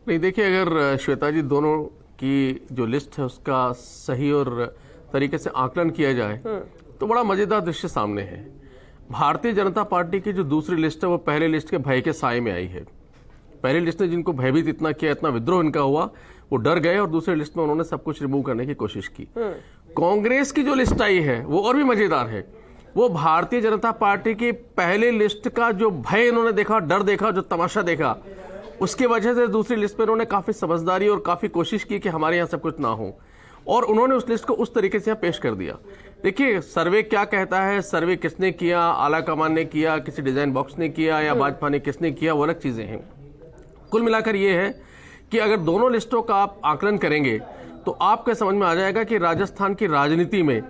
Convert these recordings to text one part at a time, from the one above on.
नहीं, देखिए, अगर श्वेता जी दोनों की जो लिस्ट है उसका सही और तरीके से आकलन किया जाए तो बड़ा मजेदार दृश्य सामने है। भारतीय जनता पार्टी की जो दूसरी लिस्ट है वो पहले लिस्ट के भय के साए में आई है। पहली लिस्ट ने जिनको भयभीत इतना किया, इतना विद्रोह इनका हुआ, वो डर गए और दूसरी लिस्ट में उन्होंने सब कुछ रिमूव करने की कोशिश की। कांग्रेस की जो लिस्ट आई है वो और भी मजेदार है। वो भारतीय जनता पार्टी की पहले लिस्ट का जो भय इन्होंने देखा, डर देखा, जो तमाशा देखा, उसकी वजह से दूसरी लिस्ट में उन्होंने काफी समझदारी और काफी कोशिश की कि हमारे यहाँ सब कुछ ना हो, और उन्होंने उस लिस्ट को उस तरीके से यहाँ पेश कर दिया। देखिए, सर्वे क्या कहता है, सर्वे किसने किया, आला कमान ने किया, किसी डिजाइन बॉक्स ने किया या भाजपा ने किसने किया, वो अलग चीजें हैं। कुल मिलाकर ये है कि अगर दोनों लिस्टों का आप आकलन करेंगे तो आपको समझ में आ जाएगा कि राजस्थान की राजनीति में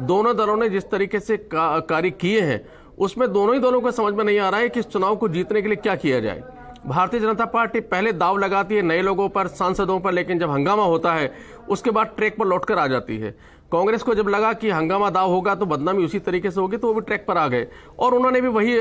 दोनों दलों ने जिस तरीके से कार्य किए हैं उसमें दोनों ही दलों को समझ में नहीं आ रहा है कि इस चुनाव को जीतने के लिए क्या किया जाए। भारतीय जनता पार्टी पहले दाव लगाती है नए लोगों पर, सांसदों पर, लेकिन जब हंगामा होता है उसके बाद ट्रैक पर लौटकर आ जाती है। कांग्रेस को जब लगा कि हंगामा दाव होगा तो बदनामी उसी तरीके से होगी, तो वो भी ट्रैक पर आ गए और उन्होंने भी वही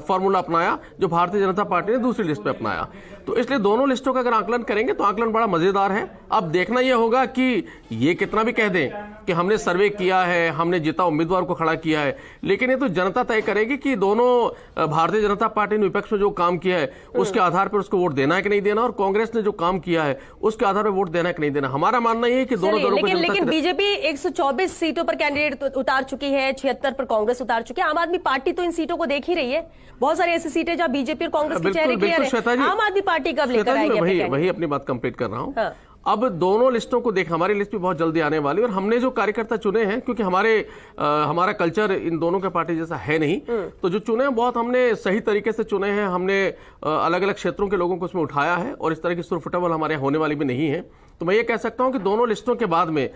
फॉर्मूला अपनाया जो भारतीय जनता पार्टी ने दूसरी लिस्ट पे अपनाया। तो इसलिए दोनों लिस्टों का अगर आकलन करेंगे तो आकलन बड़ा मजेदार है। अब देखना यह होगा कि ये कितना भी कह दें कि हमने सर्वे किया है, हमने जिता उम्मीदवार को खड़ा किया है, लेकिन ये तो जनता तय करेगी कि दोनों भारतीय जनता पार्टी ने विपक्ष में जो काम किया है उसके आधार पर उसको वोट देना है कि नहीं देना, और कांग्रेस ने जो काम किया है उसके आधार पर वोट देना है कि नहीं देना। हमारा मानना यह है कि दोनों दलों को, लेकिन बीजेपी 124 सीटों पर कैंडिडेट उतार चुकी है, 76 पर कांग्रेस उतार चुकी है। आम आदमी पार्टी तो इन सीटों को देख ही रही है। बहुत सारी ऐसी सीटें जहां बीजेपी और कांग्रेस के चेहरे क्लियर है। आम आदमी पार्टी कब लेकर आएगी? वही अपनी बात कंप्लीट कर रहा हूं। हाँ। अब दोनों लिस्टों को देख, हमारी लिस्ट भी बहुत जल्दी आने वाली, और हमने जो कार्यकर्ता चुने हैं, क्योंकि हमारा कल्चर इन दोनों के पार्टी जैसा है नहीं, तो जो चुने हैं बहुत हमने सही तरीके से चुने हैं। हमने अलग अलग क्षेत्रों के लोगों को उसमें उठाया है और इस तरह की सुरफुटबल हमारे होने वाली भी नहीं है। तो मैं ये कह सकता हूं कि दोनों लिस्टों के बाद में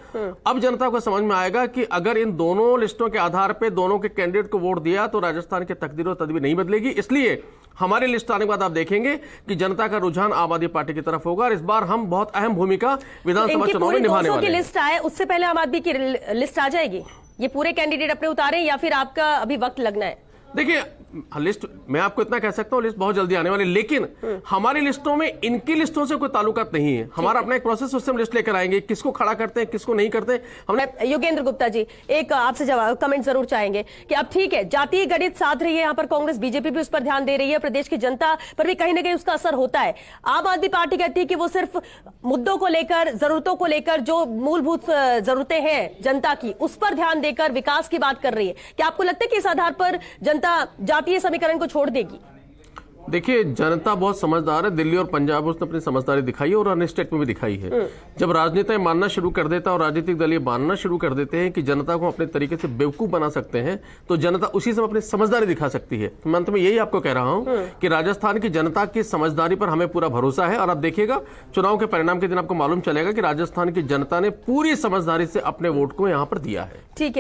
अब जनता को समझ में आएगा कि अगर इन दोनों लिस्टों के आधार पर दोनों के कैंडिडेट को वोट दिया तो राजस्थान की तकदीर और तदबीर नहीं बदलेगी। इसलिए हमारी लिस्ट आने के बाद आप देखेंगे कि जनता का रुझान आम आदमी पार्टी की तरफ होगा और इस बार हम बहुत अहम भूमिका विधानसभा चुनाव में निभाने वाले हैं। लिस्ट आए उससे पहले आम आदमी की लिस्ट आ जाएगी? ये पूरे कैंडिडेट अपने उतारे या फिर आपका अभी वक्त लगना है? देखिए, लिस्ट मैं आपको इतना कह सकता हूं, लिस्ट बहुत जल्दी आने वाली, लेकिन हमारी लिस्टों में इनकी लिस्टों से कोई ताल्लुकात नहीं है। हमारा अपना एक प्रोसेस, उससे हम लिस्ट लेकर आएंगे, किसको खड़ा करते हैं, किसको नहीं करते। हमने योगेंद्र गुप्ता जी एक आपसे जवाब कमेंट जरूर चाहेंगे कि अब ठीक है, जातीय गणित साध रही है यहाँ पर कांग्रेस, बीजेपी भी उस पर ध्यान दे रही है, प्रदेश की जनता पर भी कहीं ना कहीं उसका असर होता है। आम आदमी पार्टी कहती है कि वो सिर्फ मुद्दों को लेकर, जरूरतों को लेकर, जो मूलभूत जरूरतें हैं जनता की, उस पर ध्यान देकर विकास की बात कर रही है। क्या आपको लगता है कि इस आधार पर जनता जातीय समीकरण को छोड़ देगी? देखिए, जनता बहुत समझदार है। दिल्ली और पंजाब में उसने अपनी समझदारी दिखाई है और अन्य स्टेट में भी दिखाई है। जब राजनेता मानना शुरू कर देता है और राजनीतिक दल ये मानना शुरू कर देते हैं कि जनता को अपने तरीके से बेवकूफ बना सकते हैं, तो जनता उसी से अपनी समझदारी दिखा सकती है। मैं अंत में यही आपको कह रहा हूं कि राजस्थान की जनता की समझदारी पर हमें पूरा भरोसा है, और आप देखिएगा चुनाव के परिणाम के दिन आपको मालूम चलेगा कि राजस्थान की जनता ने पूरी समझदारी से अपने वोट को यहां पर दिया है। ठीक है।